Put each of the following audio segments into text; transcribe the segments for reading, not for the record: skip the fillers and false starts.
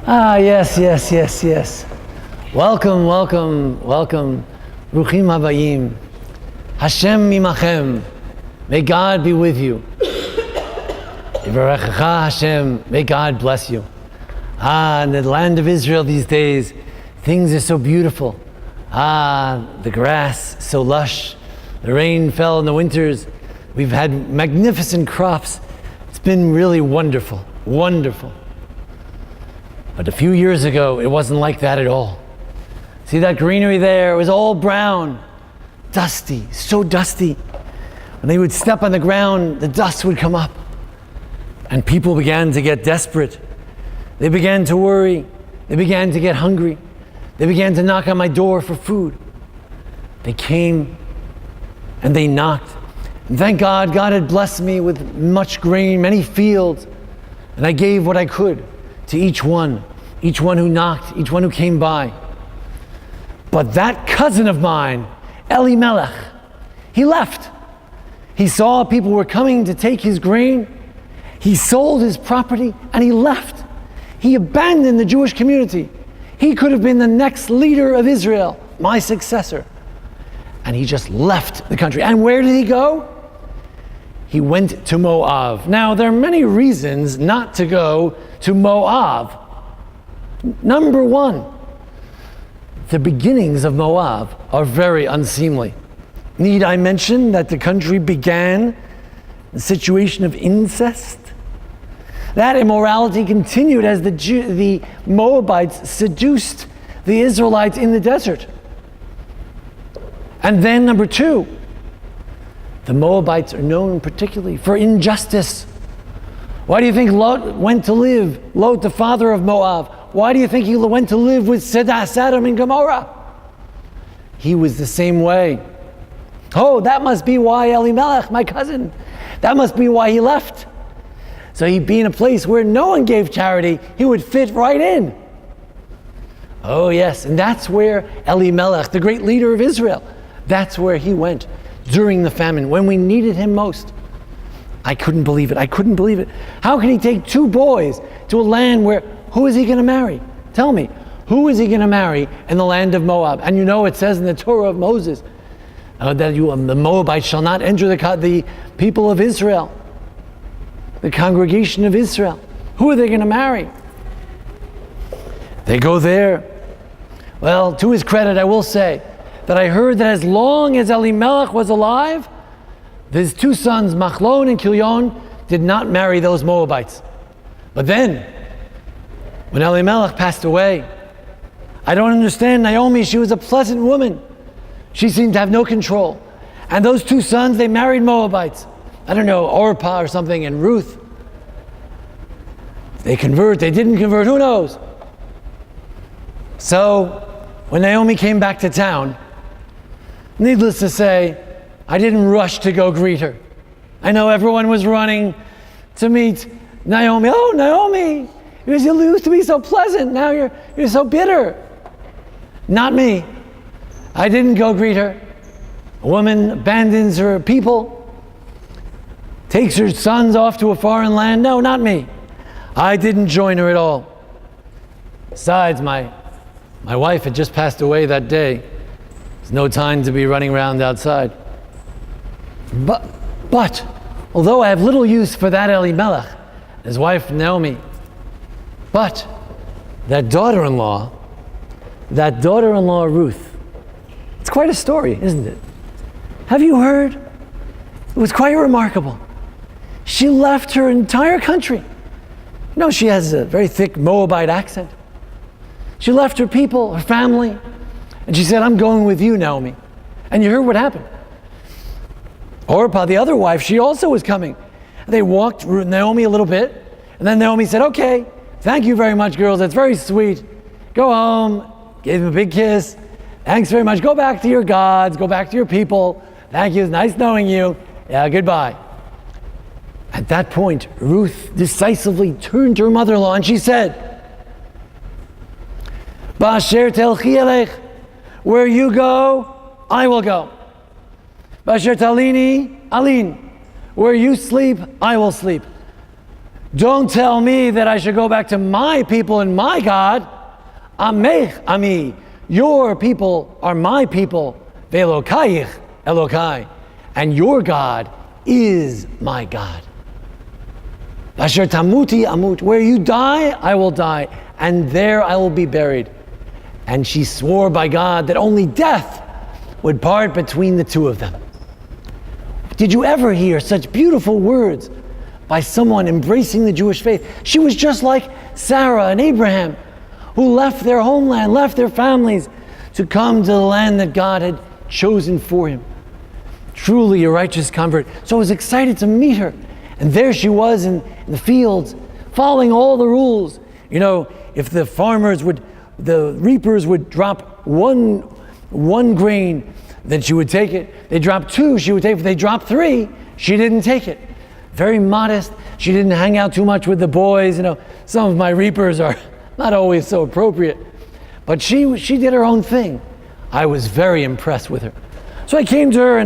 Yes. Welcome. Bruchim habayim. Hashem imachem. May God be with you. Yivarechecha Hashem. May God bless you. In the land of Israel these days, things are so beautiful. The grass so lush. The rain fell in the winters. We've had magnificent crops. It's been really wonderful. But a few years ago, it wasn't like that at all. See that greenery there? It was all brown, dusty, so dusty. When they would step on the ground, the dust would come up. And people began to get desperate. They began to worry. They began to get hungry. They began to knock on my door for food. They came and they knocked. And thank God, God had blessed me with much grain, many fields. And I gave what I could to each one who knocked, each one who came by. But that cousin of mine, Elimelech, he left. He saw people were coming to take his grain. He sold his property and he left. He abandoned the Jewish community. He could have been the next leader of Israel, my successor. And he just left the country. And where did he go? He went to Moab. Now, there are many reasons not to go to Moab. Number one, the beginnings of Moab are very unseemly. Need I mention that the country began a situation of incest? That immorality continued as the Moabites seduced the Israelites in the desert. And then number two, the Moabites are known particularly for injustice. Why do you think Lot went to live, Lot, the father of Moab? Why do you think he went to live with Sodom and Gomorrah? He was the same way. Oh, that must be why Elimelech, my cousin, that must be why he left. So he'd be in a place where no one gave charity, he would fit right in. Oh yes, and that's where Elimelech, the great leader of Israel, that's where he went during the famine, when we needed him most. I couldn't believe it. How can he take two boys to a land where, who is he going to marry? Tell me, who is he going to marry in the land of Moab? And you know it says in the Torah of Moses that the Moabites shall not enter the people of Israel, the congregation of Israel. Who are they going to marry? They go there. Well, to his credit, I will say that I heard that as long as Elimelech was alive, his two sons, Machlon and Kilion, did not marry those Moabites. But then, when Elimelech passed away, I don't understand Naomi. She was a pleasant woman. She seemed to have no control. And those two sons, they married Moabites. I don't know, Orpah or something, and Ruth. They convert, they didn't convert, who knows? So, when Naomi came back to town, needless to say, I didn't rush to go greet her. I know everyone was running to meet Naomi. Oh, Naomi, you used to be so pleasant. Now you're so bitter. Not me. I didn't go greet her. A woman abandons her people, takes her sons off to a foreign land. No, not me. I didn't join her at all. Besides, my wife had just passed away that day. There's no time to be running around outside. But although I have little use for that Elimelech, his wife Naomi, but that daughter-in-law Ruth, it's quite a story, isn't it? Have you heard? It was quite remarkable. She left her entire country. You know, she has a very thick Moabite accent. She left her people, her family, and she said, I'm going with you, Naomi. And you heard what happened. Orpah, the other wife, she also was coming. They walked Naomi a little bit, and then Naomi said, okay, thank you very much, girls, that's very sweet. Go home, gave them a big kiss. Thanks very much, go back to your gods, go back to your people. Thank you, it's nice knowing you. Yeah, goodbye. At that point, Ruth decisively turned to her mother-in-law and she said, Ba'asher telchi elech, where you go, I will go. Ba'asher talini alin, where you sleep, I will sleep. Don't tell me that I should go back to my people and my God. Amech ami. Your people are my people. Ve'elokayich Elokai. And your God is my God. Asher tamuti amut. Where you die, I will die, and there I will be buried. And she swore by God that only death would part between the two of them. Did you ever hear such beautiful words by someone embracing the Jewish faith? She was just like Sarah and Abraham, who left their homeland, left their families to come to the land that God had chosen for him. Truly a righteous convert. So I was excited to meet her. And there she was in the fields, following all the rules. You know, if the reapers would drop one grain, then she would take it. They dropped 2, she would take it. If they dropped 3, she didn't take it. Very modest. She didn't hang out too much with the boys. You know, some of my reapers are not always so appropriate. But she did her own thing. I was very impressed with her. So I came to her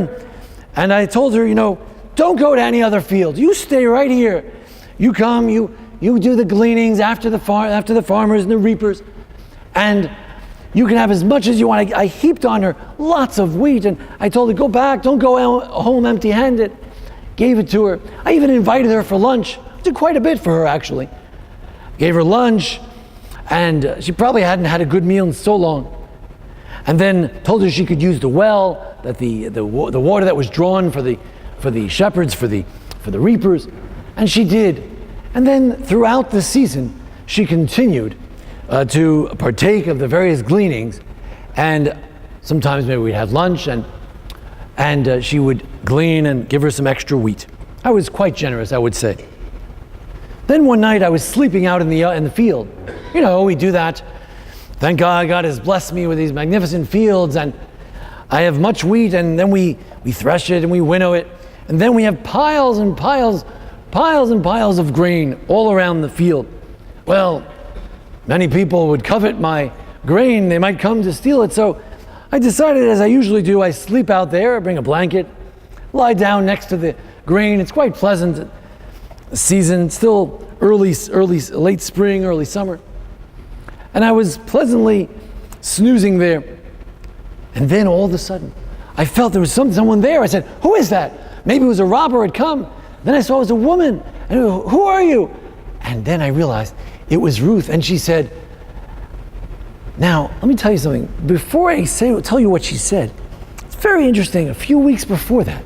and I told her, you know, don't go to any other field. You stay right here. You come, you do the gleanings after the farmers and the reapers, and you can have as much as you want. I heaped on her lots of wheat, and I told her, go back, don't go home empty-handed. Gave it to her. I even invited her for lunch. I did quite a bit for her, actually. Gave her lunch, and she probably hadn't had a good meal in so long. And then told her she could use the well, that the water that was drawn for the shepherds, for the reapers, and she did. And then throughout the season, she continued to partake of the various gleanings, and sometimes maybe we'd have lunch, and she would glean and give her some extra wheat. I was quite generous, I would say. Then one night I was sleeping out in the field. You know, we do that. Thank God, God has blessed me with these magnificent fields, and I have much wheat, and then we thresh it and we winnow it, and then we have piles and piles of grain all around the field. Well, many people would covet my grain. They might come to steal it. So I decided, as I usually do, I sleep out there, I bring a blanket, lie down next to the grain. It's quite pleasant season, still late spring, early summer. And I was pleasantly snoozing there. And then all of a sudden, I felt there was someone there. I said, who is that? Maybe it was a robber had come. Then I saw it was a woman. And who are you? And then I realized it was Ruth. And she said, now, let me tell you something. Before I tell you what she said, it's very interesting. A few weeks before that,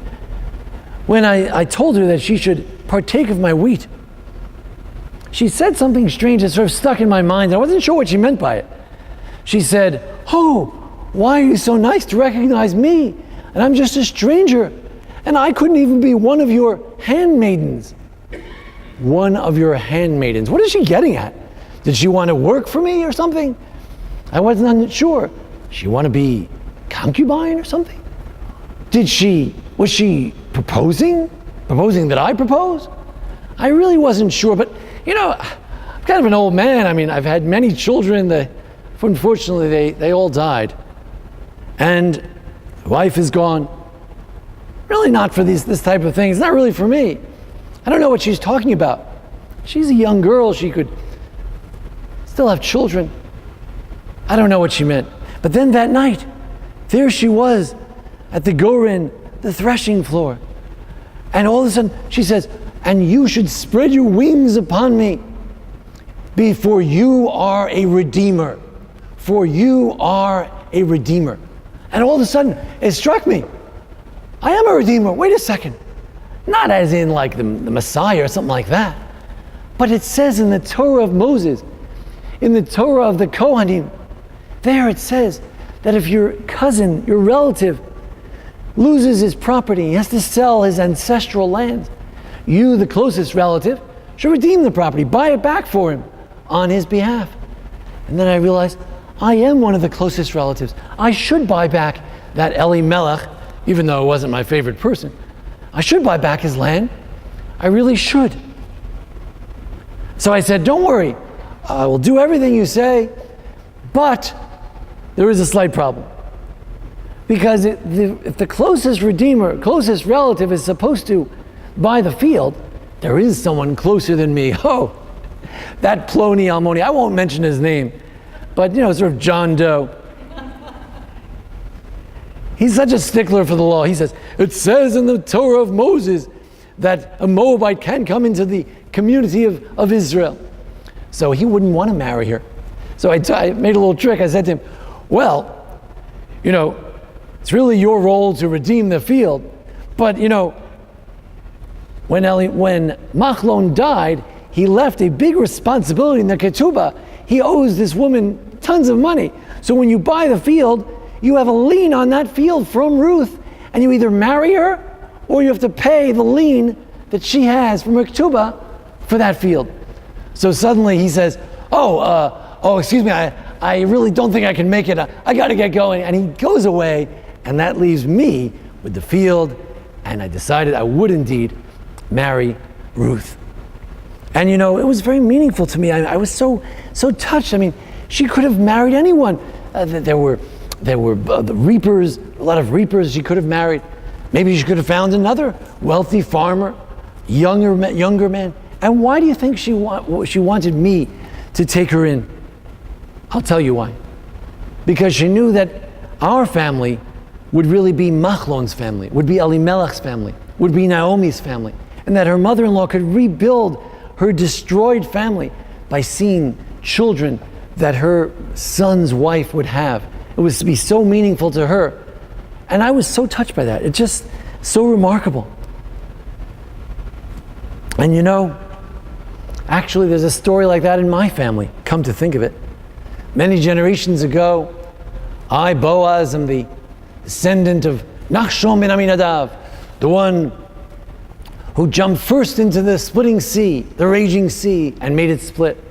when I told her that she should partake of my wheat, she said something strange that sort of stuck in my mind. I wasn't sure what she meant by it. She said, oh, why are you so nice to recognize me? And I'm just a stranger. And I couldn't even be one of your handmaidens. One of your handmaidens. What is she getting at? Did she want to work for me or something? I wasn't sure. She want to be concubine or something? Was she proposing? Proposing that I propose? I really wasn't sure, but you know, I'm kind of an old man. I mean, I've had many children. Unfortunately, they all died. And the wife is gone. Really not for this type of thing. It's not really for me. I don't know what she's talking about. She's a young girl. She could still have children. I don't know what she meant. But then that night, there she was at the Goren, the threshing floor. And all of a sudden, she says, and you should spread your wings upon me, for you are a redeemer. For you are a redeemer. And all of a sudden, it struck me. I am a redeemer. Wait a second. Not as in like the Messiah or something like that. But it says in the Torah of Moses, in the Torah of the Kohanim, there it says that if your cousin, your relative, loses his property, he has to sell his ancestral land, you, the closest relative, should redeem the property, buy it back for him on his behalf. And then I realized, I am one of the closest relatives. I should buy back that Elimelech, even though it wasn't my favorite person. I should buy back his land. I really should. So I said, don't worry, I will do everything you say, but there is a slight problem. Because if the closest redeemer, closest relative is supposed to buy the field, there is someone closer than me. Oh, that Ploni Almoni, I won't mention his name, but sort of John Doe. He's such a stickler for the law. He says, it says in the Torah of Moses that a Moabite can come into the community of Israel. So he wouldn't want to marry her. So I made a little trick. I said to him, well, it's really your role to redeem the field. But, when Machlon died, he left a big responsibility in the ketubah. He owes this woman tons of money. So when you buy the field, you have a lien on that field from Ruth, and you either marry her or you have to pay the lien that she has from her ketubah for that field. So suddenly he says, excuse me, I really don't think I can make it. I got to get going. And he goes away, and that leaves me with the field, and I decided I would indeed marry Ruth. And it was very meaningful to me. I was so touched. I mean, she could have married anyone. There were the reapers, a lot of reapers she could have married. Maybe she could have found another wealthy farmer, younger man. And why do you think she wanted me to take her in? I'll tell you why. Because she knew that our family would really be Machlon's family, would be Elimelech's family, would be Naomi's family, and that her mother-in-law could rebuild her destroyed family by seeing children that her son's wife would have. It was to be so meaningful to her. And I was so touched by that. It's just so remarkable. And actually there's a story like that in my family, come to think of it. Many generations ago, I, Boaz, am the descendant of Nachshon ben Aminadav, the one who jumped first into the splitting sea, the raging sea, and made it split.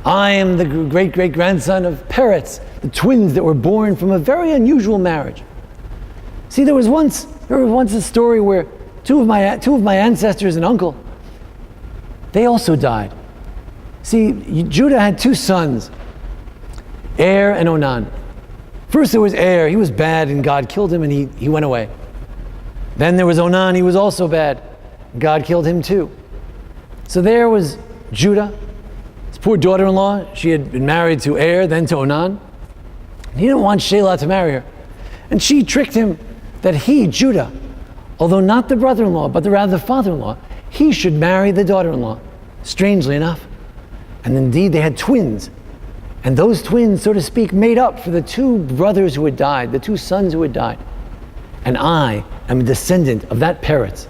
I am the great-great-grandson of Peretz, the twins that were born from a very unusual marriage. See, there was once a story where two of my ancestors and uncle, they also died. See, Judah had two sons, Er and Onan. First there was Er, he was bad and God killed him and he went away. Then there was Onan, he was also bad. God killed him too. So there was Judah, his poor daughter-in-law. She had been married to Er, then to Onan. He didn't want Shelah to marry her. And she tricked him that he, Judah, although not the brother-in-law, but rather the father-in-law, he should marry the daughter-in-law, strangely enough. And indeed they had twins. And those twins, so to speak, made up for the two brothers who had died, the two sons who had died. And I am a descendant of that Peretz.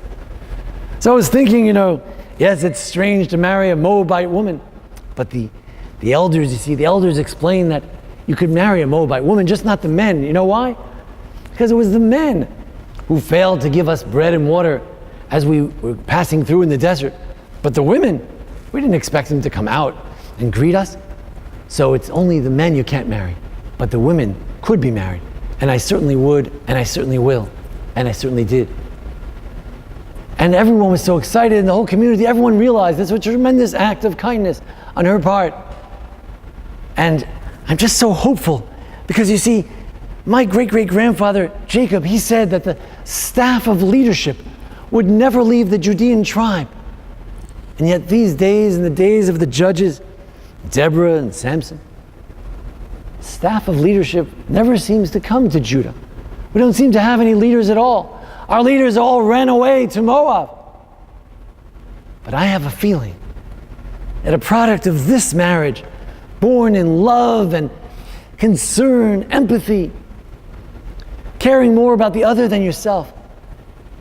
So I was thinking, yes, it's strange to marry a Moabite woman, but the elders, the elders explain that you could marry a Moabite woman, just not the men. You know why? Because it was the men who failed to give us bread and water as we were passing through in the desert. But the women, we didn't expect them to come out and greet us. So it's only the men you can't marry, but the women could be married. And I certainly would, and I certainly will, and I certainly did. And everyone was so excited in the whole community. Everyone realized this was a tremendous act of kindness on her part. And I'm just so hopeful because you see, my great-great-grandfather Jacob, he said that the staff of leadership would never leave the Judean tribe. And yet these days, in the days of the judges, Deborah and Samson, staff of leadership never seems to come to Judah. We don't seem to have any leaders at all. Our leaders all ran away to Moab. But I have a feeling that a product of this marriage, born in love and concern, empathy, caring more about the other than yourself,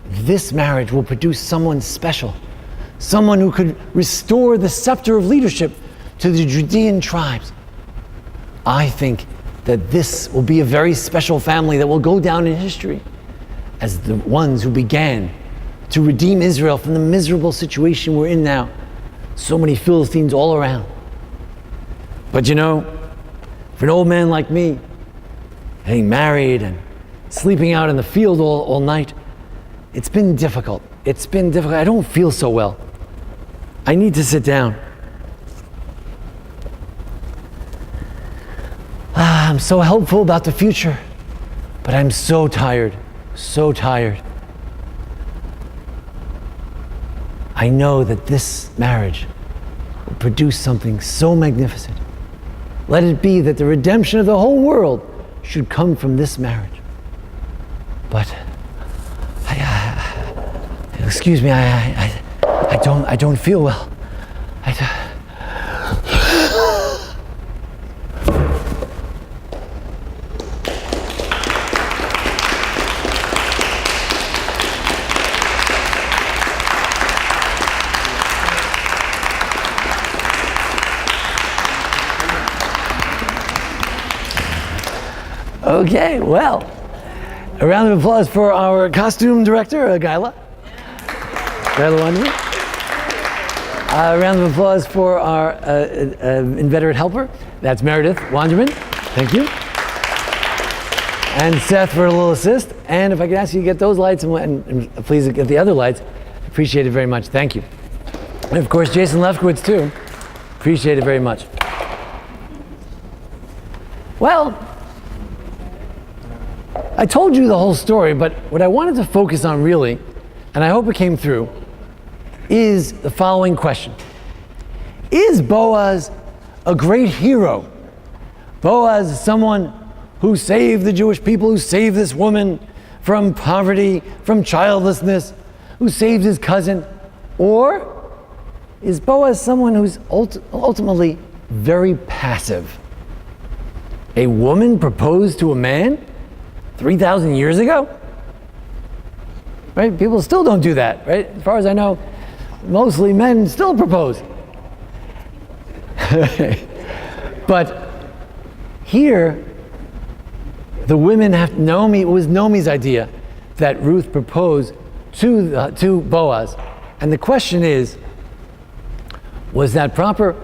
this marriage will produce someone special, someone who could restore the scepter of leadership to the Judean tribes. I think that this will be a very special family that will go down in history as the ones who began to redeem Israel from the miserable situation we're in now. So many Philistines all around. But for an old man like me, getting married and sleeping out in the field all night, it's been difficult. I don't feel so well. I need to sit down. I'm so hopeful about the future, but I'm so tired. I know that this marriage will produce something so magnificent. Let it be that the redemption of the whole world should come from this marriage. But excuse me, I don't feel well. Okay, well, a round of applause for our costume director, Gayla Wanderman. A round of applause for our inveterate helper, that's Meredith Wanderman. Thank you. And Seth for a little assist. And if I could ask you to get those lights and please get the other lights, appreciate it very much. Thank you. And of course, Jason Lefkowitz too. Appreciate it very much. Well, I told you the whole story, but what I wanted to focus on really, and I hope it came through, is the following question. Is Boaz a great hero? Boaz is someone who saved the Jewish people, who saved this woman from poverty, from childlessness, who saved his cousin? Or is Boaz someone who's ultimately very passive? A woman proposed to a man 3,000 years ago? Right? People still don't do that, right? As far as I know, mostly men still propose. But here, the women have it was Naomi's idea that Ruth proposed to Boaz. And the question is, was that proper?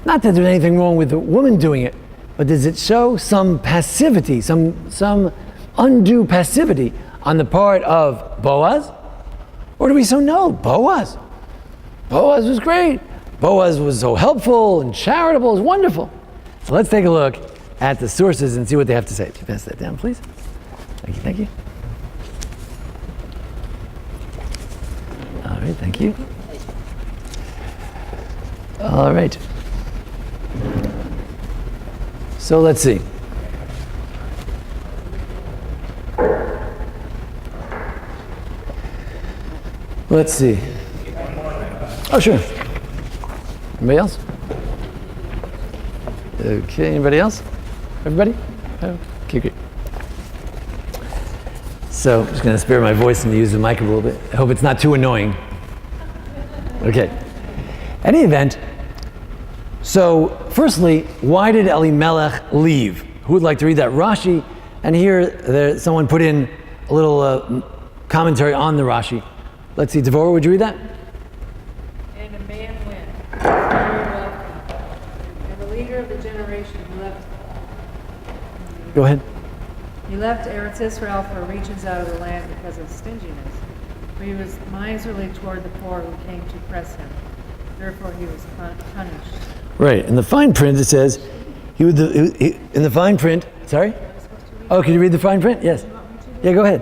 Not that there's anything wrong with the woman doing it, but does it show some passivity, some undue passivity on the part of Boaz? Or do we say, no, Boaz was great. Boaz was so helpful and charitable, it was wonderful. So let's take a look at the sources and see what they have to say. Can you pass that down, please? Thank you. All right, thank you. All right. So let's see. Let's see. Oh, sure. Anybody else? Okay, anybody else? Everybody? Okay, great. So I'm just going to spare my voice and use the mic a little bit. I hope it's not too annoying. Okay. Any event, so firstly, why did Elimelech leave? Who would like to read that? Rashi, and here someone put in a little commentary on the Rashi. Let's see, Devorah, would you read that? And a man went, very wealthy, and the leader of the generation who left. Go ahead. He left Eretz Israel for regions out of the land because of stinginess, for he was miserly toward the poor who came to press him. Therefore he was punished. Right. In the fine print it says, in the fine print, sorry? Oh, can you read the fine print? Yes. Yeah, go ahead.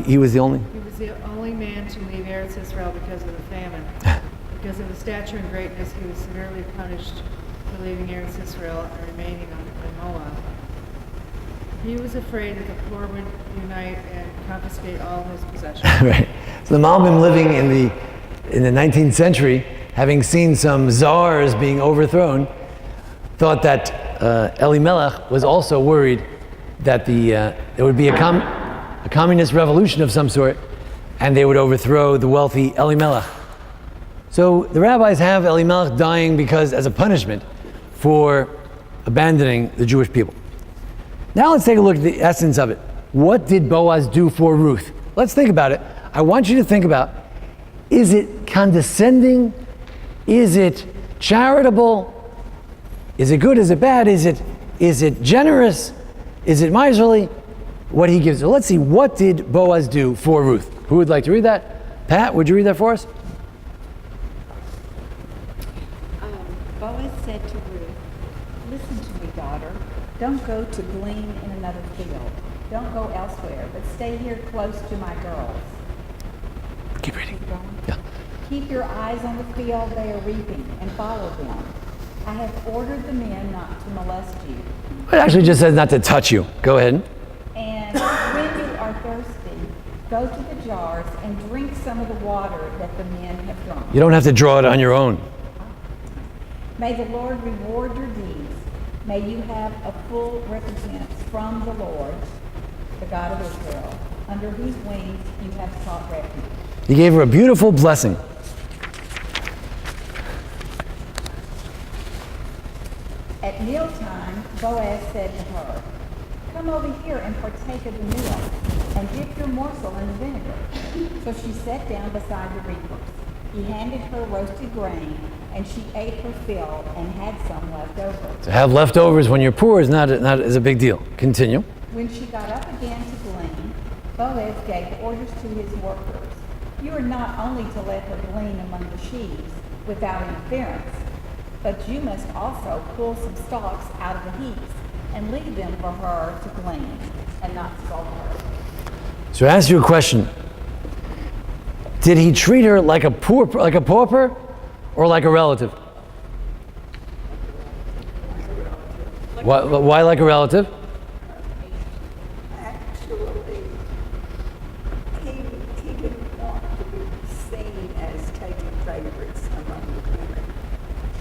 He was the only? He was the only man to leave Eretz Israel because of the famine. Because of his stature and greatness, he was severely punished for leaving Eretz Israel and remaining on Moab. He was afraid that the poor would unite and confiscate all his possessions. Right. So the Malbim living in the 19th century, having seen some czars being overthrown, thought that Elimelech was also worried that there would be a communist revolution of some sort, and they would overthrow the wealthy Elimelech. So the rabbis have Elimelech dying as a punishment for abandoning the Jewish people. Now let's take a look at the essence of it. What did Boaz do for Ruth? Let's think about it. I want you to think about, is it condescending? Is it charitable? Is it good? Is it bad? Is it generous? Is it miserly? What he gives. So let's see, what did Boaz do for Ruth? Who would like to read that? Pat, would you read that for us? Boaz said to Ruth, "Listen to me, daughter. Don't go to glean in another field. Don't go elsewhere, but stay here close to my girls." Keep reading. Keep going. Yeah. Keep your eyes on the field they are reaping and follow them. I have ordered the men not to molest you. It actually just says not to touch you. Go ahead. And when you are thirsty, go to the jars and drink some of the water that the men have drunk. You don't have to draw it on your own. May the Lord reward your deeds. May you have a full recompense from the Lord, the God of Israel, under whose wings you have sought refuge. He gave her a beautiful blessing. At mealtime, Boaz said to her, "Come over here and partake of the meal, and dip your morsel in the vinegar." So she sat down beside the reapers. He handed her roasted grain, and she ate her fill and had some left over. To have leftovers when you're poor is not is a big deal. Continue. When she got up again to glean, Boaz gave orders to his workers. You are not only to let her glean among the sheaves without interference, but you must also pull some stalks out of the heaps and leave them for her to glean, and not scold her. So I ask you a question. Did he treat her like a pauper, or like a relative? Why like a relative? Actually, he didn't want to be seen as taking favorites among the women.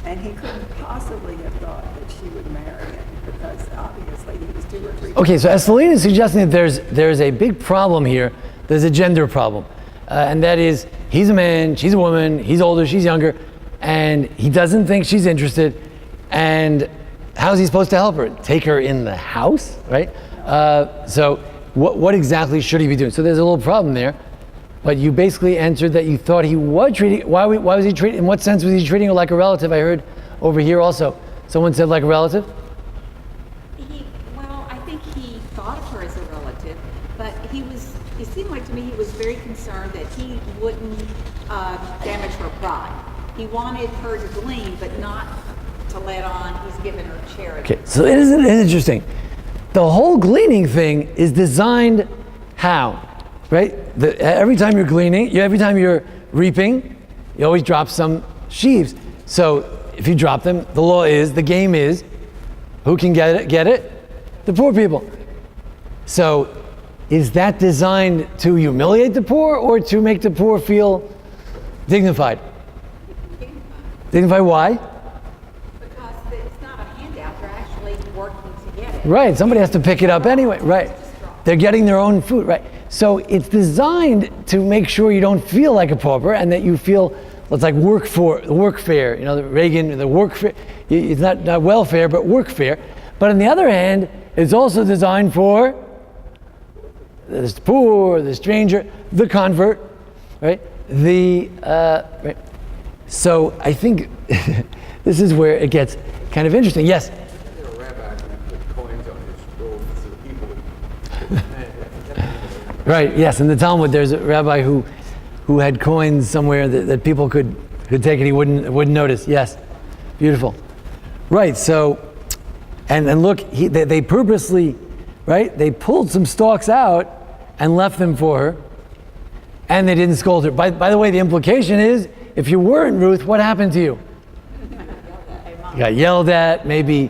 And he couldn't possibly have thought that she would marry him because obviously he was 2 or 3. Okay, so Estelina is suggesting that there's a big problem here. There's a gender problem. And that is, he's a man, she's a woman, he's older, she's younger, and he doesn't think she's interested. And how's he supposed to help her? Take her in the house, right? So what exactly should he be doing? So there's a little problem there. But you basically answered that you thought he was treating, why was he treating, in what sense was he treating her like a relative? I heard over here also, someone said like a relative? Well, I think he thought of her as a relative, but it seemed like to me he was very concerned that he wouldn't damage her pride. He wanted her to glean, but not to let on he's given her charity. Okay, so isn't it interesting? The whole gleaning thing is designed how? Right? Every time you're gleaning, every time you're reaping, you always drop some sheaves. So if you drop them, the game is, who can get it? The poor people. So is that designed to humiliate the poor or to make the poor feel dignified? Dignified, why? Because it's not a handout, they're actually working to get it. Right, somebody has to pick it up anyway, right. They're getting their own food, right. So it's designed to make sure you don't feel like a pauper and that you feel, it's like workfare, the workfare, it's not welfare, but workfare. But on the other hand, it's also designed for the poor, the stranger, the convert, right? Right. So I think this is where it gets kind of interesting. Yes? There were rabbis who put coins on his robes so people would. Right, yes. In the Talmud, there's a rabbi who had coins somewhere that people could take it, he wouldn't notice. Yes, beautiful. Right, so, and look, they purposely, right, they pulled some stalks out and left them for her, and they didn't scold her. By the way, the implication is, if you weren't Ruth, what happened to you? You got yelled at, maybe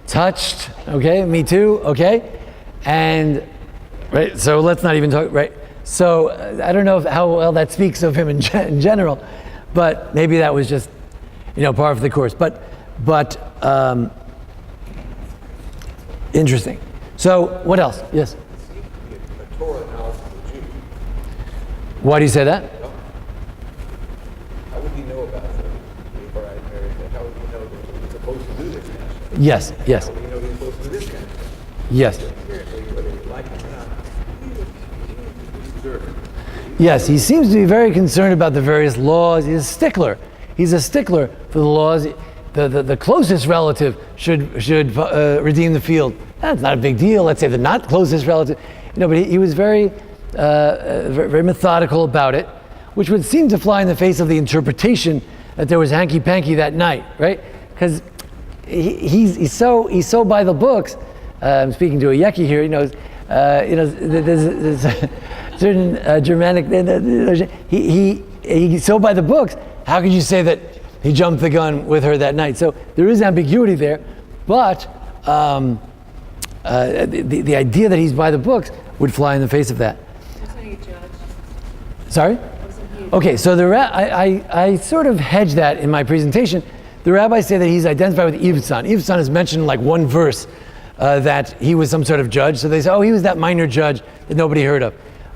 touched, okay, me too, okay? And, right, so let's not even talk, right? So I don't know how well that speaks of him in general, but maybe that was just, par of the course. But interesting. So what else? Yes? A Torah analysis of Jew. Why do you say that? How would he know about it before I married him? How would he know that he was supposed to do this kind of stuff? Yes. How would he know he was supposed to do this kind of stuff? Yes. Apparently, whether he liked it or not, he's observant. Yes, he seems to be very concerned about the various laws. He's a stickler. He's a stickler for the laws. The closest relative should redeem the field. That's not a big deal. Let's say the not closest relative. But he was very methodical about it, which would seem to fly in the face of the interpretation that there was hanky-panky that night, right? Because he's so by the books. I'm speaking to a Yeki here. There's certain Germanic. so by the books, how could you say that he jumped the gun with her that night? So there is ambiguity there, but the idea that he's by the books would fly in the face of that. Wasn't he a judge? Sorry? Wasn't he a Okay, so I sort of hedged that in my presentation. The rabbis say that he's identified with Ivsan. Ivsan is mentioned in like one verse that he was some sort of judge. So they say, oh, he was that minor judge that nobody heard of.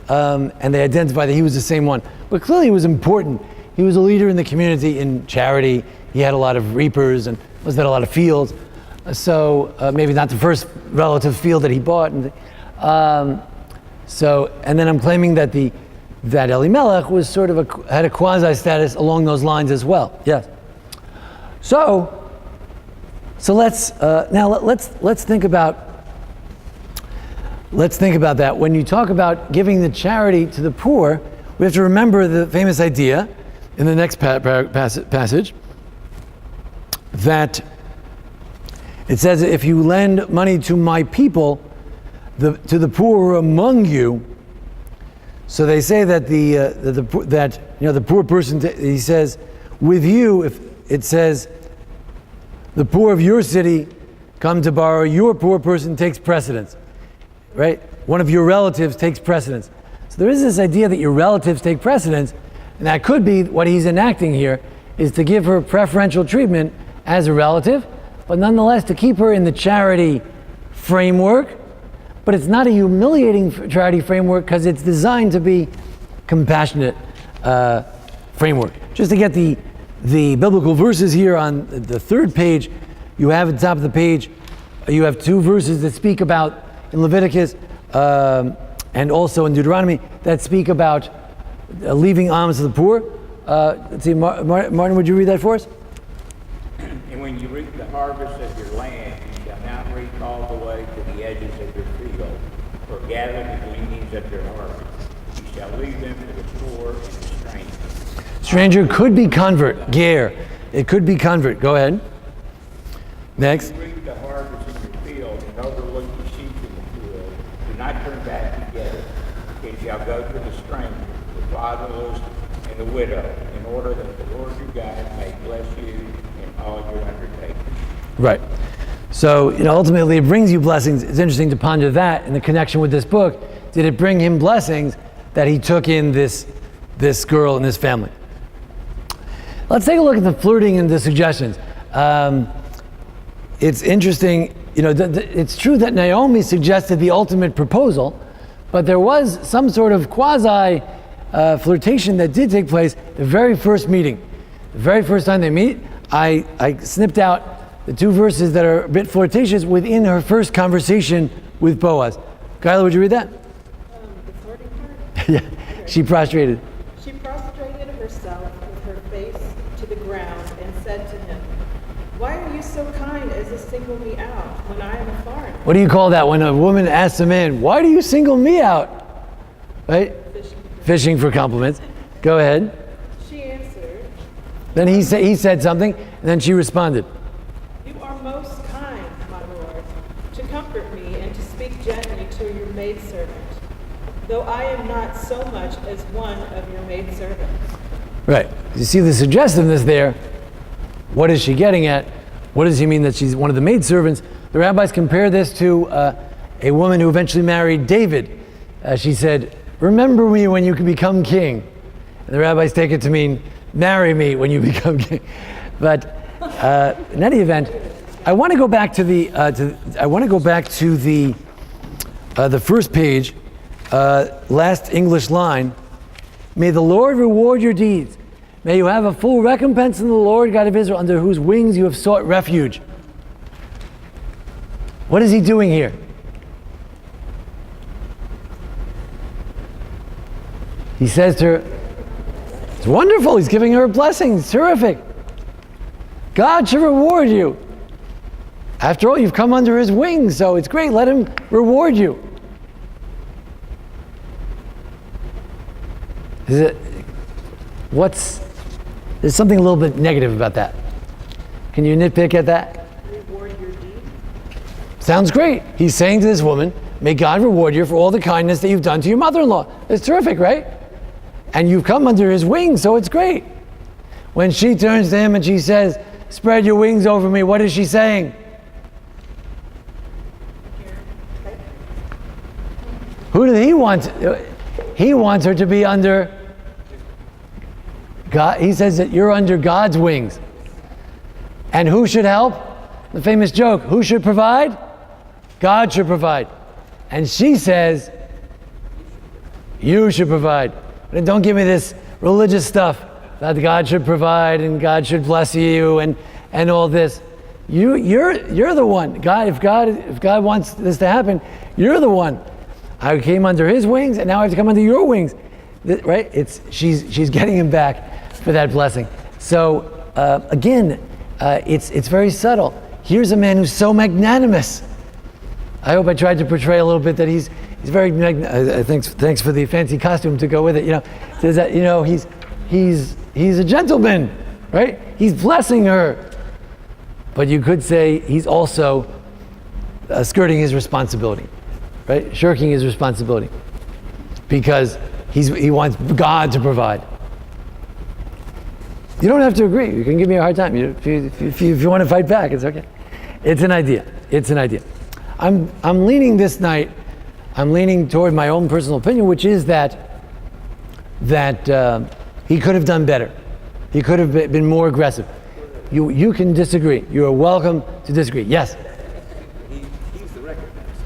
And they identify that he was the same one. But clearly he was important. He was a leader in the community in charity. He had a lot of reapers and must have had a lot of fields. So maybe not the first relative field that he bought. And then I'm claiming that that Elimelech was sort of had a quasi status along those lines as well. Yes. So let's think about that. When you talk about giving the charity to the poor, we have to remember the famous idea in the next passage that it says, if you lend money to my people, to the poor among you. So they say that the poor person, he says, with you, if it says, the poor of your city come to borrow, your poor person takes precedence, right? One of your relatives takes precedence. So there is this idea that your relatives take precedence, and that could be what he's enacting here, is to give her preferential treatment as a relative, but nonetheless to keep her in the charity framework. But it's not a humiliating charity framework because it's designed to be compassionate framework. Just to get the biblical verses here on the third page, you have at the top of the page, you have two verses that speak about, in Leviticus and also in Deuteronomy, that speak about leaving alms to the poor. Let's see, Martin, would you read that for us? And when you reap the harvest of your land, you shall not reap all the way to the edges of your field, or gather the gleanings of your harvest. You shall leave them to the poor and the stranger. Stranger could be convert, ger. It could be convert. Go ahead. Next. When you reap the harvest in your field and overlook the sheep in the field, do not turn back together. It shall go to the stranger, the fatherless, and the widow, in order that the Lord your God may bless you in all your undertakings. Right. So, ultimately it brings you blessings. It's interesting to ponder that in the connection with this book. Did it bring him blessings that he took in this girl and this family? Let's take a look at the flirting and the suggestions. It's interesting, it's true that Naomi suggested the ultimate proposal, but there was some sort of quasi flirtation that did take place the very first meeting. The very first time they meet, I snipped out the two verses that are a bit flirtatious within her first conversation with Boaz. Kyla, would you read that? The flirting part? Yeah, she prostrated. She prostrated herself with her face to the ground and said to him, "Why are you so kind as to single me out when I am a foreigner?" What do you call that when a woman asks a man, "Why do you single me out?" Right? Fishing for compliments. Go ahead. She answered, Then he said something, and then she responded. "You are most kind, my lord, to comfort me and to speak gently to your maidservant, though I am not so much as one of your maidservants." Right. You see the suggestiveness there. What is she getting at? What does he mean that she's one of the maidservants? The rabbis compare this to a woman who eventually married David. She said, "Remember me when you can become king." And the rabbis take it to mean, "Marry me when you become king." But in any event, I want to go back to the first page, last English line. May the Lord reward your deeds. May you have a full recompense in the Lord God of Israel, under whose wings you have sought refuge. What is he doing here? He says to her, it's wonderful, he's giving her a blessing, it's terrific. God should reward you. After all, you've come under his wings, so it's great, let him reward you. There's something a little bit negative about that. Can you nitpick at that? Reward your deed. Sounds great. He's saying to this woman, may God reward you for all the kindness that you've done to your mother-in-law. It's terrific, right? and you've come under his wings, so it's great. When she turns to him and she says, spread your wings over me, what is she saying? Who does he want? He wants her to be under God. He says that you're under God's wings. And who should help? The famous joke, who should provide? God should provide. And she says, you should provide. But don't give me this religious stuff that God should provide and God should bless you and all this. You're the one. If God wants this to happen, you're the one. I came under his wings and now I have to come under your wings. Right? She's getting him back for that blessing. So again, it's very subtle. Here's a man who's so magnanimous. I hope I tried to portray a little bit that he's very thanks for the fancy costume to go with it. Says that he's a gentleman, right? He's blessing her, but you could say he's also skirting his responsibility, right? Shirking his responsibility because he wants God to provide. You don't have to agree. You can give me a hard time. If you want to fight back, it's okay. It's an idea. I'm leaning this night. I'm leaning toward my own personal opinion, which is that he could have done better. He could have been more aggressive. You can disagree. You are welcome to disagree. Yes. He's the recompense.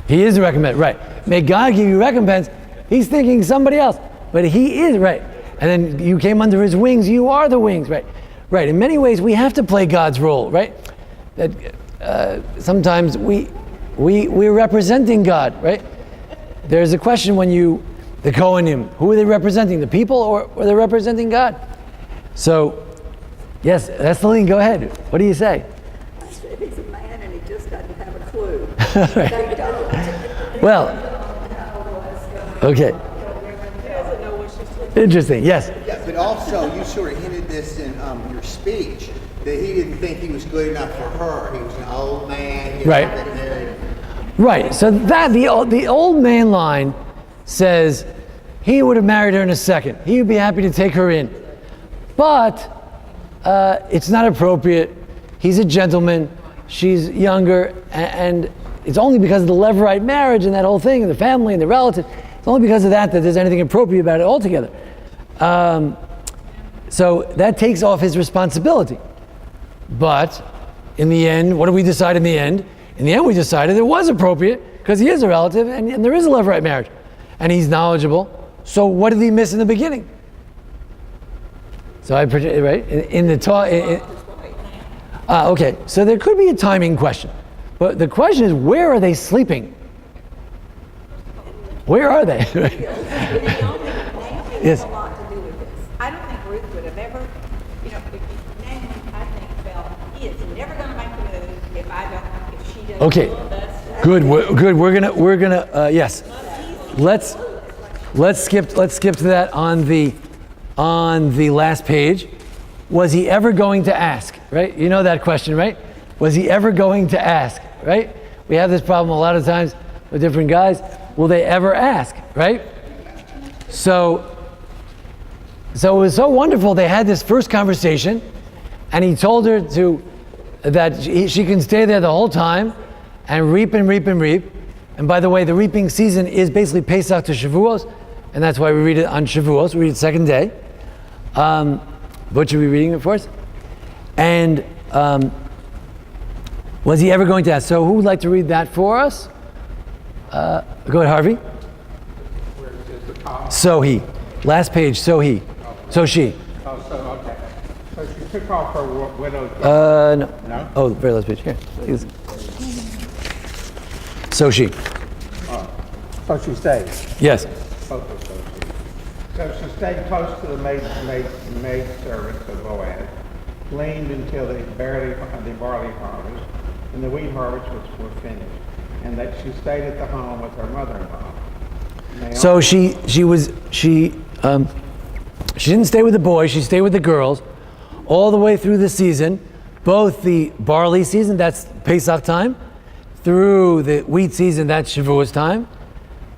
He is the recompense, right? May God give you recompense. He's thinking somebody else, but he is right. And then you came under his wings. You are the wings, right? Right. In many ways, we have to play God's role, right? That sometimes we're representing God, right? There's a question when the Kohanim, who are they representing? The people or they're representing God? So, yes, that's the lean. Go ahead. What do you say? I said he's a man and he just doesn't have a clue. Right. They don't. Well, okay. Interesting, yes. Yeah, but also you sort of hinted this in your speech that he didn't think he was good enough for her. He was an old man. He Right. hadn't been married. Right. So that the old man line says he would have married her in a second. He would be happy to take her in, but it's not appropriate. He's a gentleman. She's younger, and it's only because of the Levirate marriage and that whole thing, and the family and the relatives. It's only because of that there's anything appropriate about it altogether. So that takes off his responsibility. But in the end, what do we decide in the end? In the end, we decided it was appropriate because he is a relative and there is a Levirate marriage. And he's knowledgeable. So what did he miss in the beginning? So right? In the talk. Okay, so there could be a timing question. But the question is, where are they sleeping? Where are they? Yes. A lot to do with this. I don't think Ruth would have ever, Naomi, I think, felt he is never going to make the move if she doesn't. Okay. Good. We're gonna. Yes. Let's skip to that on the last page. Was he ever going to ask? Right. You know that question, right? Was he ever going to ask? Right. We have this problem a lot of times with different guys. Will they ever ask? Right. So it was so wonderful. They had this first conversation, and he told her that she can stay there the whole time and reap and reap and reap. And by the way, the reaping season is basically Pesach to Shavuos, and that's why we read it on Shavuos. We read it second day. Butch will be reading it for us. And was he ever going to ask? So who would like to read that for us? Go ahead, Harvey. Where it says the top. So he. Last page, so he. So she. Oh, so, okay. So she took off her widow's No. No? Oh, the very last page. Here. So she. So she stayed. Yes. So she stayed close to the maid servants of Boaz, gleaned until the barley harvest, and the wheat harvest were finished, and that she stayed at the home with her mother-in-law. So she didn't stay with the boys, she stayed with the girls all the way through the season, both the barley season, that's Pesach time, through the wheat season, that's Shavuos time,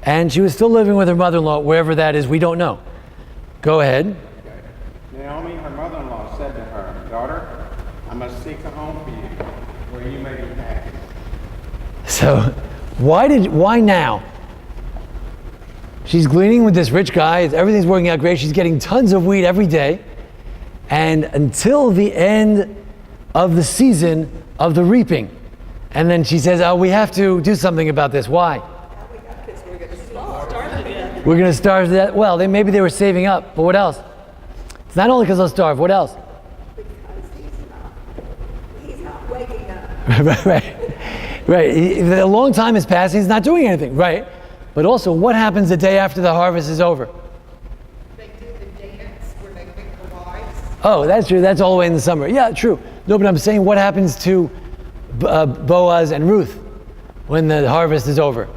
and she was still living with her mother-in-law, wherever that is, we don't know. Go ahead. Naomi, her mother-in-law, said to her, "Daughter, I must seek a home for you, where you may be happy." So, why now? She's gleaning with this rich guy. Everything's working out great. She's getting tons of wheat every day. And until the end of the season of the reaping. And then she says, oh, we have to do something about this. Why? Because we're going to starve. We're going to starve that. Well, maybe they were saving up, but what else? It's not only because they'll starve. What else? Because he's not waking up. Right. A long time has passed. He's not doing anything. Right. But also, what happens the day after the harvest is over? They do the dance where they pick the wives. Oh, that's true. That's all the way in the summer. Yeah, true. No, but I'm saying what happens to Boaz and Ruth when the harvest is over?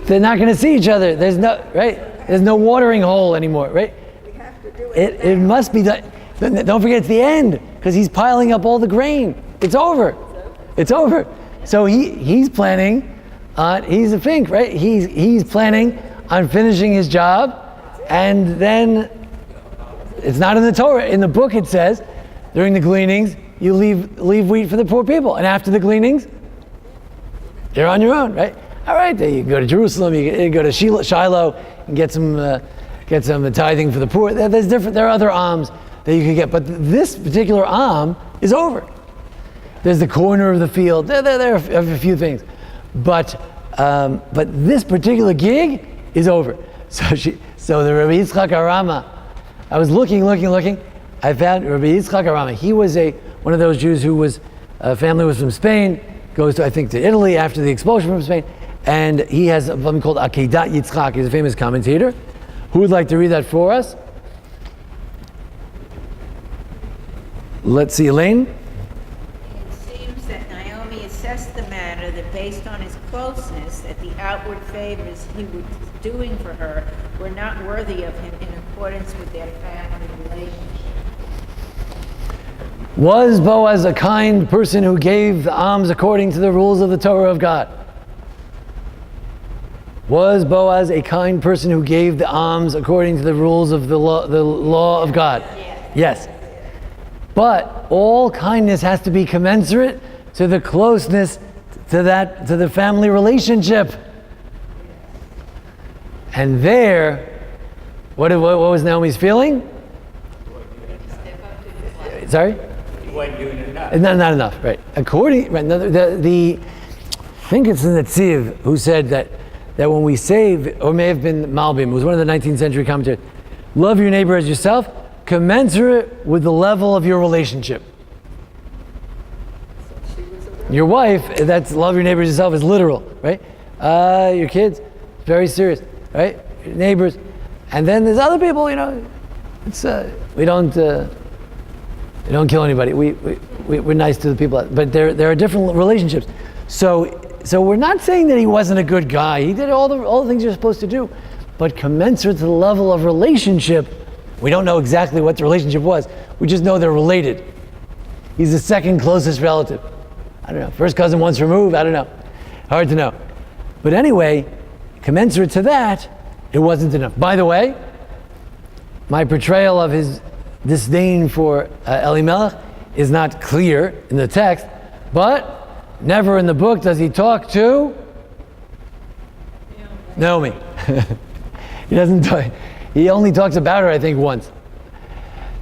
They're not going to see each other. There's no watering hole anymore, right? We have to do it. It must be done. Don't forget, it's the end, because he's piling up all the grain. It's over. It's over. So he's planning on, he's a fink, right? He's planning on finishing his job, and then it's not in the Torah. In the book it says, during the gleanings, you leave wheat for the poor people, and after the gleanings, you're on your own, right? All right, then you go to Jerusalem, you go to Shiloh, and get some tithing for the poor. There are other alms that you could get, but this particular alm is over. There's the corner of the field. There are a few things, but this particular gig is over. So the Rabbi Yitzchak Arama, I was looking. I found Rabbi Yitzchak Arama. He was one of those Jews who was family was from Spain, goes to Italy after the expulsion from Spain, and he has something called Akedat Yitzchak. He's a famous commentator. Who would like to read that for us? Let's see, Elaine. It seems that Naomi assessed the matter that based on his closeness, that the outward favors he was doing for her were not worthy of him in accordance with their family relationship. Was Boaz a kind person who gave the alms according to the rules of the Torah of God? Was Boaz a kind person who gave the alms according to the rules of the law of God? Yes. But all kindness has to be commensurate to the closeness to the family relationship. And there, what was Naomi's feeling? Sorry? He wasn't doing enough. Not enough, right? I think it's the Netziv who said that when we say, or may have been Malbim, it was one of the 19th century commentators, love your neighbor as yourself, commensurate with the level of your relationship. Your wife, that's love your neighbor as yourself, is literal, right? Your kids, very serious, right? Your neighbors. And then there's other people, it's we don't kill anybody. We're nice to the people, but there are different relationships. So we're not saying that he wasn't a good guy. He did all the things you're supposed to do, but commensurate to the level of relationship. We don't know exactly what the relationship was. We just know they're related. He's the second closest relative. I don't know. First cousin once removed. I don't know. Hard to know. But anyway, commensurate to that, it wasn't enough. By the way, my portrayal of his disdain for Elimelech is not clear in the text, but never in the book does he talk to Naomi. He doesn't talk. He only talks about her, I think, once.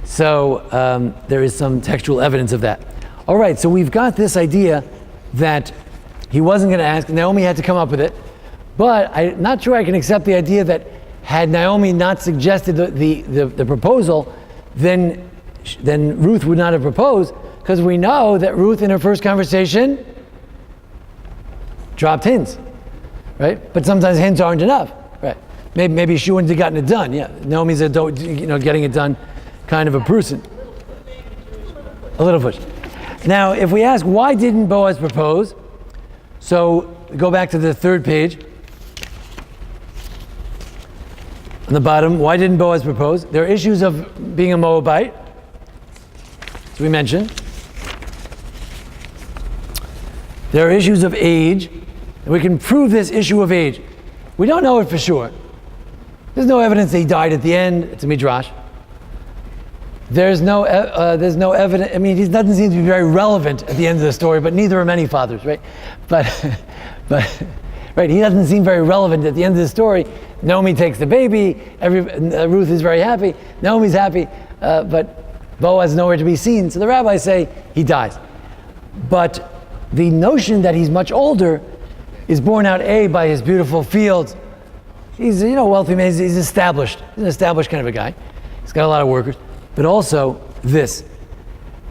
So there is some textual evidence of that. All right, so we've got this idea that he wasn't going to ask. Naomi had to come up with it. But I'm not sure I can accept the idea that had Naomi not suggested the proposal, then Ruth would not have proposed, because we know that Ruth in her first conversation dropped hints, right? But sometimes hints aren't enough, right? Maybe she wouldn't have gotten it done. Yeah, Naomi's getting it done kind of a person. A little push. Now, if we ask why didn't Boaz propose, so go back to the third page. On the bottom, why didn't Boaz propose? There are issues of being a Moabite, as we mentioned. There are issues of age, and we can prove this issue of age. We don't know it for sure, There's no evidence that he died at the end. It's a midrash. There's no evidence. I mean, he doesn't seem to be very relevant at the end of the story, but neither are many fathers, right? But right, he doesn't seem very relevant at the end of the story. Naomi takes the baby. Ruth is very happy. Naomi's happy, but Boaz is nowhere to be seen. So the rabbis say he dies. But the notion that he's much older is borne out by his beautiful fields. He's wealthy man. He's established. He's an established kind of a guy. He's got a lot of workers. But also this.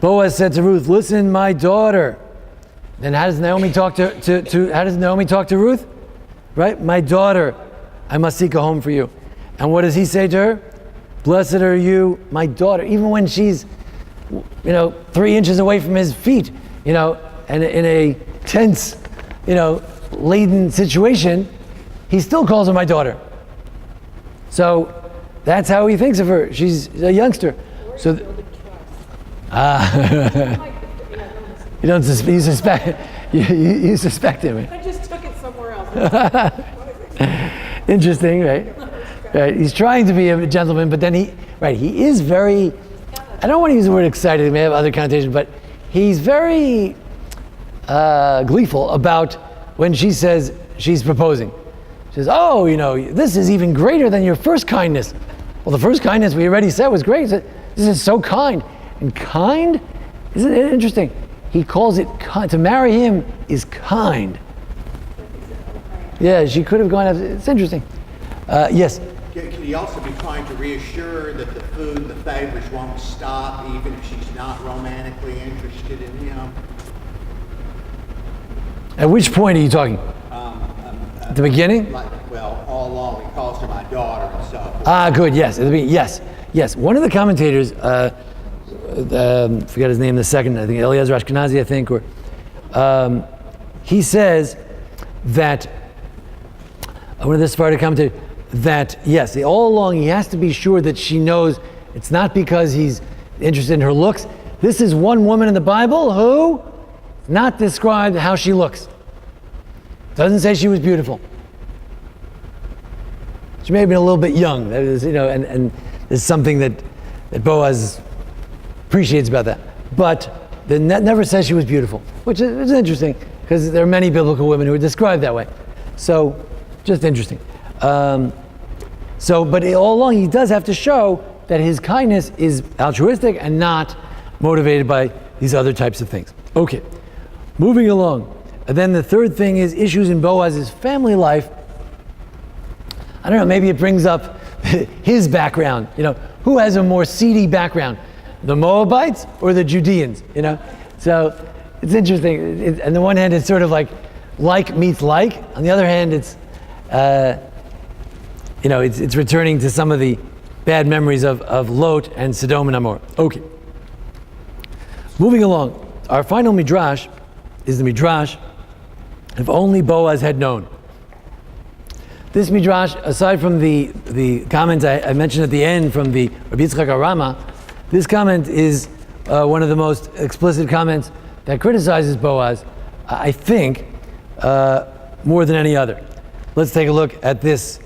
Boaz said to Ruth, "Listen, my daughter." Then how does Naomi talk to Ruth? Right? "My daughter, I must seek a home for you." And what does he say to her? "Blessed are you, my daughter." Even when she's 3 inches away from his feet, and in a tense, laden situation, he still calls her my daughter. So that's how he thinks of her. She's a youngster. So you suspect you suspect him. I just took it somewhere else. Interesting, right? Right. He's trying to be a gentleman, but then he is very, I don't want to use the word excited, it may have other connotations, but he's very gleeful about when she says she's proposing. She says, "Oh, this is even greater than your first kindness." Well, the first kindness we already said was great. This is so kind. And kind, isn't it interesting? He calls it kind. To marry him is kind. Yeah, she could have gone after, it's interesting. Yes? Can he also be trying to reassure that the food, the favors won't stop even if she's not romantically interested in him? At which point are you talking? At the beginning? All along he calls her my daughter and so. Good, yes. At the beginning, yes. One of the commentators, forget his name in a second, I think Eliezer Ashkenazi, or he says that, one of the Sphard-Beth commentators, that yes, all along he has to be sure that she knows it's not because he's interested in her looks. This is one woman in the Bible who not described how she looks. Doesn't say she was beautiful. She may have been a little bit young. That is, and there's something that Boaz appreciates about that. But that never says she was beautiful, which is interesting because there are many biblical women who are described that way. So, just interesting. But all along he does have to show that his kindness is altruistic and not motivated by these other types of things. Okay, moving along. And then the third thing is issues in Boaz's family life. I don't know, maybe it brings up his background. Who has a more seedy background, the Moabites or the Judeans? So it's interesting. On the one hand, it's sort of like meets like. On the other hand, it's it's returning to some of the bad memories of Lot and Sodom and Amor. Okay. Moving along, our final midrash is the midrash, "If only Boaz had known." This midrash, aside from the comments I mentioned at the end from the Rabbi Yitzchak Arama, this comment is one of the most explicit comments that criticizes Boaz, I think, more than any other. Let's take a look at this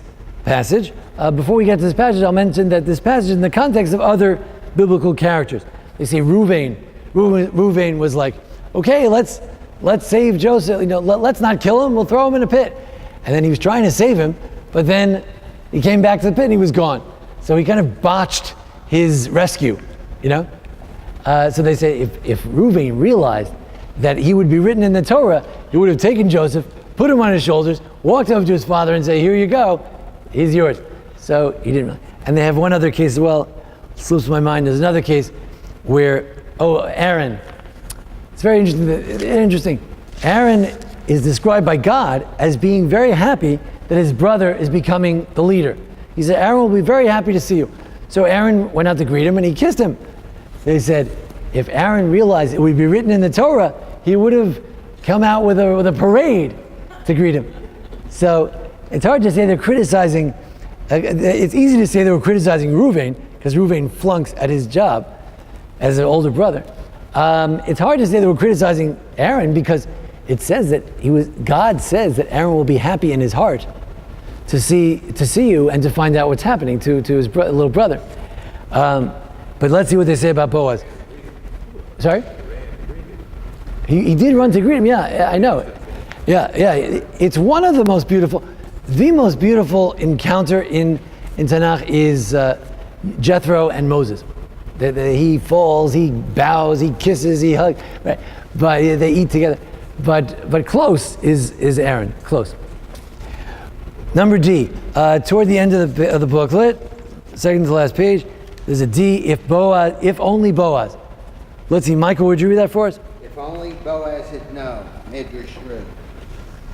passage. Before we get to this passage, I'll mention that this passage is in the context of other biblical characters. They say Reuven was like, okay, let's save Joseph. Let's not kill him. We'll throw him in a pit. And then he was trying to save him, but then he came back to the pit and he was gone. So he kind of botched his rescue. So they say if Reuven realized that he would be written in the Torah, he would have taken Joseph, put him on his shoulders, walked over to his father and say, "Here you go, he's yours." So he didn't really. And they have one other case as well, slips my mind. There's another case where, Aaron. It's very interesting. Aaron is described by God as being very happy that his brother is becoming the leader. He said, "Aaron will be very happy to see you." So Aaron went out to greet him and he kissed him. They said, if Aaron realized it would be written in the Torah, he would have come out with a parade to greet him. So it's hard to say they're criticizing, it's easy to say they were criticizing Reuven, because Reuven flunks at his job as an older brother. It's hard to say they were criticizing Aaron because it says that God says that Aaron will be happy in his heart. to see you and to find out what's happening to his little brother. But let's see what they say about Boaz. Sorry? He did run to greet him, yeah, I know. Yeah. It's one of the most beautiful encounter in Tanakh is Jethro and Moses. He falls, he bows, he kisses, he hugs, right? But they eat together. But close is Aaron, close. Number D, toward the end of the booklet, second to the last page, there's a D, if only Boaz. Let's see, Michael, would you read that for us? If only Boaz had known, Midrash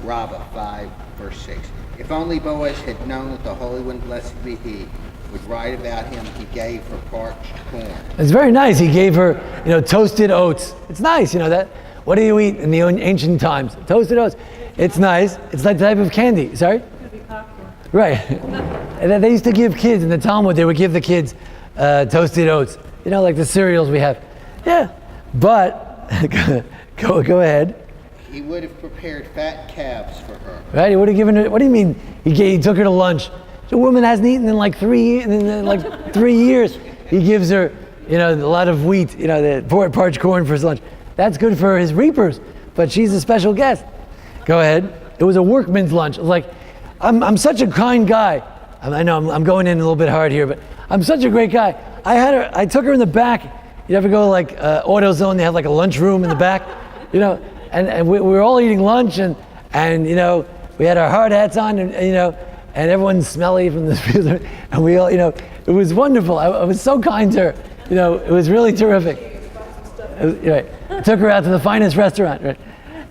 Rabbah 5, verse 6. If only Boaz had known that the Holy One, blessed be He, would write about him, he gave her parched corn. It's very nice. He gave her, toasted oats. It's nice, that. What do you eat in the ancient times? Toasted oats. It's nice. It's like the type of candy. Sorry? It could be popcorn. Right. And they used to give kids in the Talmud. They would give the kids toasted oats. Like the cereals we have. Yeah. But go ahead. He would have prepared fat calves for her. Right. He would have given her. What do you mean? He took her to lunch. The woman hasn't eaten in like 3 years. He gives her, a lot of wheat, the parched corn for his lunch. That's good for his reapers, but she's a special guest. Go ahead. It was a workman's lunch. It was like, I'm such a kind guy. I know I'm going in a little bit hard here, but I'm such a great guy. I took her in the back. You ever go like AutoZone? They have like a lunch room in the back, and we were all eating lunch and we had our hard hats on and everyone's smelly from this, and we all, it was wonderful. I was so kind to her, it was really terrific. Right. Took her out to the finest restaurant. Right.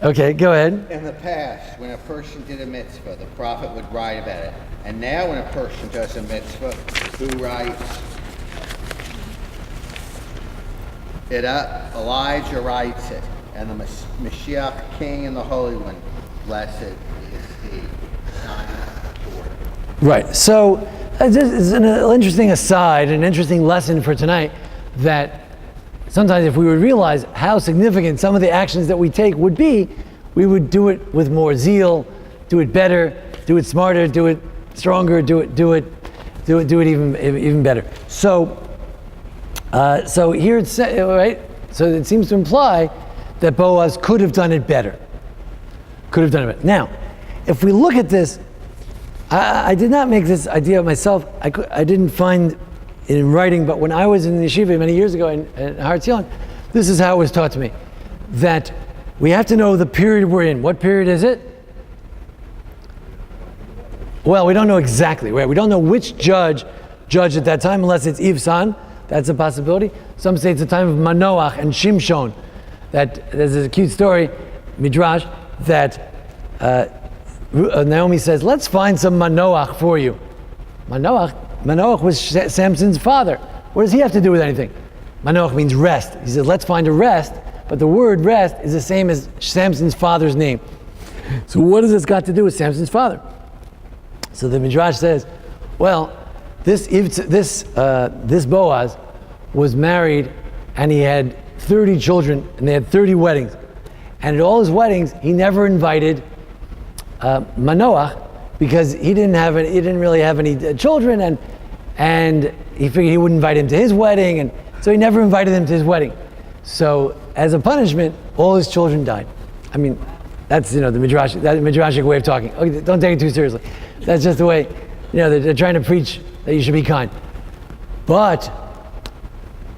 Okay, go ahead. In the past, when a person did a mitzvah, the prophet would write about it. And now when a person does a mitzvah, who writes it up? Elijah writes it. And the Mashiach, King and the Holy One, blessed is He. Right. So this is an interesting aside, an interesting lesson for tonight, that sometimes if we would realize how significant some of the actions that we take would be, we would do it with more zeal, do it better, do it smarter, do it stronger, do it even better. So here it's right. So it seems to imply that Boaz could have done it better. Now, if we look at this, I did not make this idea myself. I didn't find it in writing, but when I was in the yeshiva many years ago in Har Zion, this is how it was taught to me, that we have to know the period we're in. What period is it? Well, we don't know exactly, right? We don't know which judge judged at that time, unless it's Ivsan. That's a possibility. Some say it's the time of Manoach and Shimshon. That there's a cute story, Midrash, that Naomi says, let's find some Manoach for you. Manoach was Samson's father. What does he have to do with anything? Manoach means rest. He said, let's find a rest, but the word rest is the same as Samson's father's name. So what has this got to do with Samson's father? So the Midrash says, well, this Boaz was married and he had 30 children and they had 30 weddings. And at all his weddings, he never invited Manoach, because he didn't really have any children, and he figured he wouldn't invite him to his wedding, and so he never invited him to his wedding. So as a punishment, all his children died. I mean, that's the midrashic way of talking. Okay, don't take it too seriously. That's just the way, they're trying to preach that you should be kind. But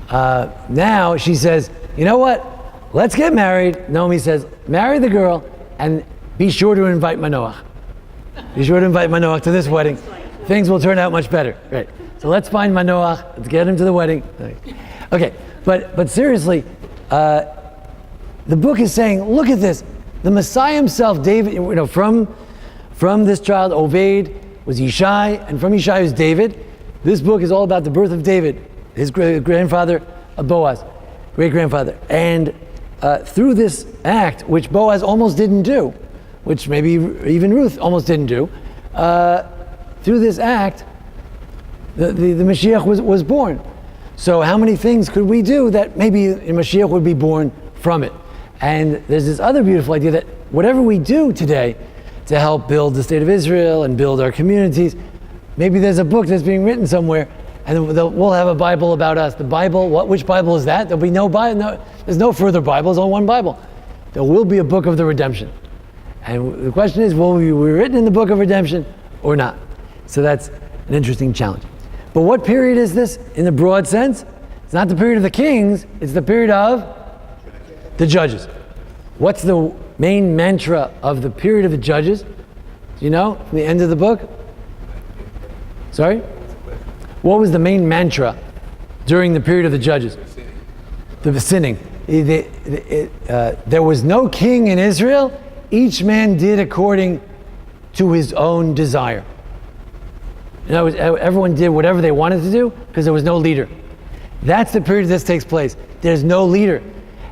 now she says, you know what? Let's get married. Naomi says, marry the girl and be sure to invite Manoach. Be sure to invite Manoach to this wedding. Things will turn out much better. Right. So let's find Manoach. Let's get him to the wedding. Okay. But seriously, the book is saying, look at this. The Messiah himself, David, from this child, Oved was Yishai, and from Yishai was David. This book is all about the birth of David, his grandfather, Boaz, great-grandfather. And through this act, which Boaz almost didn't do, which maybe even Ruth almost didn't do, through this act, the Mashiach was born. So how many things could we do that maybe a Mashiach would be born from it? And there's this other beautiful idea that whatever we do today to help build the state of Israel and build our communities. Maybe there's a book that's being written somewhere, and we'll have a Bible about us. The Bible, which Bible is that? There'll be no Bible. There's no further Bible. There's only one Bible. There will be a book of the redemption. And the question is, will we be written in the book of redemption or not? So that's an interesting challenge. But what period is this in the broad sense? It's not the period of the kings, it's the period of the judges. What's the main mantra of the period of the judges? Do you know, from the end of the book? Sorry? What was the main mantra during the period of the judges? The sinning. There was no king in Israel. Each man did according to his own desire. In other words, everyone did whatever they wanted to do because there was no leader. That's the period this takes place. There's no leader.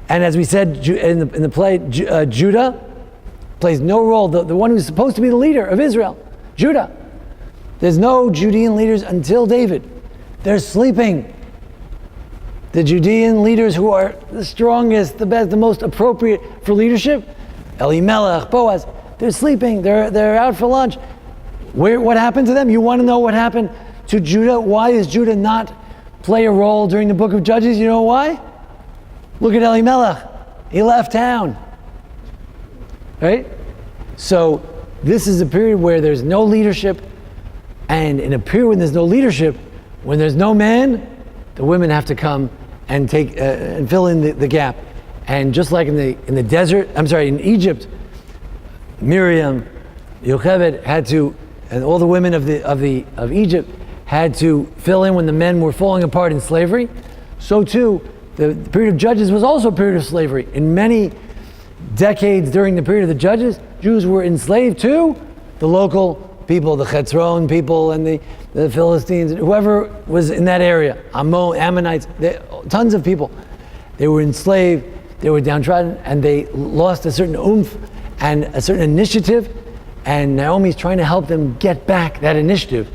And as we said in the play, Judah plays no role. The one who's supposed to be the leader of Israel, Judah. There's no Judean leaders until David. They're sleeping. The Judean leaders who are the strongest, the best, the most appropriate for leadership, Elimelech, Boaz, they're sleeping. They're out for lunch. What happened to them? You want to know what happened to Judah? Why does Judah not play a role during the book of Judges? You know why? Look at Elimelech. He left town. Right? So this is a period where there's no leadership, and in a period when there's no leadership, when there's no man, the women have to come and take and fill in the gap. And just like in the desert, in Egypt, Miriam, Yocheved had to, and all the women of Egypt had to fill in when the men were falling apart in slavery. So too, the period of Judges was also a period of slavery. In many decades during the period of the Judges, Jews were enslaved to the local people, the Chetzron people and the Philistines, whoever was in that area, Ammonites, tons of people. They were enslaved, they were downtrodden, and they lost a certain oomph and a certain initiative, and Naomi's trying to help them get back that initiative.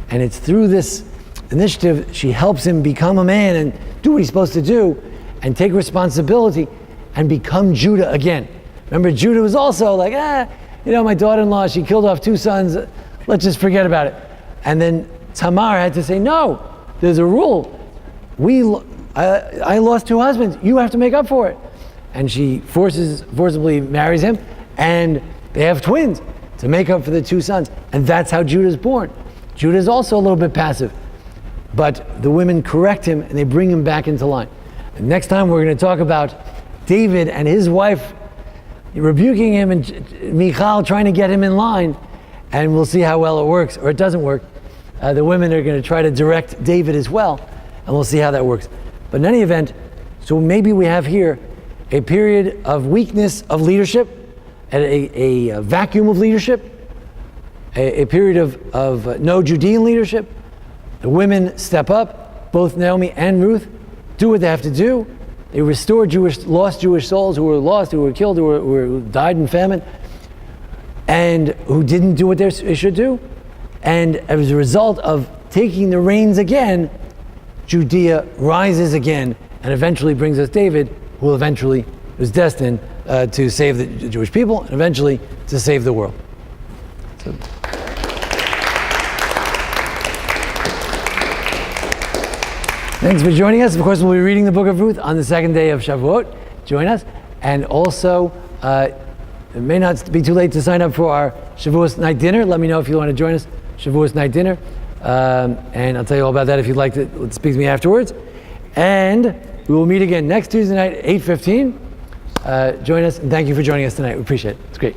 And it's through this initiative, she helps him become a man and do what he's supposed to do and take responsibility and become Judah again. Remember, Judah was also like, my daughter-in-law, she killed off 2 sons, let's just forget about it. And then Tamar had to say, no, there's a rule. I lost 2 husbands, you have to make up for it. And she forcibly marries him, and they have twins to make up for the 2 sons. And that's how Judah's born. Judah's also a little bit passive, but the women correct him and they bring him back into line. And next time we're going to talk about David and his wife rebuking him and Michal trying to get him in line, and we'll see how well it works or it doesn't work. The women are going to try to direct David as well, and we'll see how that works. But in any event, so maybe we have here a period of weakness of leadership, and a vacuum of leadership, a period of no Judean leadership. The women step up, both Naomi and Ruth do what they have to do. They restore lost Jewish souls who were lost, who were killed, who died in famine, and who didn't do what they should do. And as a result of taking the reins again, Judea rises again and eventually brings us David, who eventually was destined to save the Jewish people and eventually to save the world. So. Thanks for joining us. Of course, we'll be reading the book of Ruth on the 2nd day of Shavuot. Join us. And also, it may not be too late to sign up for our Shavuos night dinner. Let me know if you want to join us, Shavuos night dinner. And I'll tell you all about that if you'd like to speak to me afterwards. And we will meet again next Tuesday night at 8:15. Join us, and thank you for joining us tonight. We appreciate it. It's great.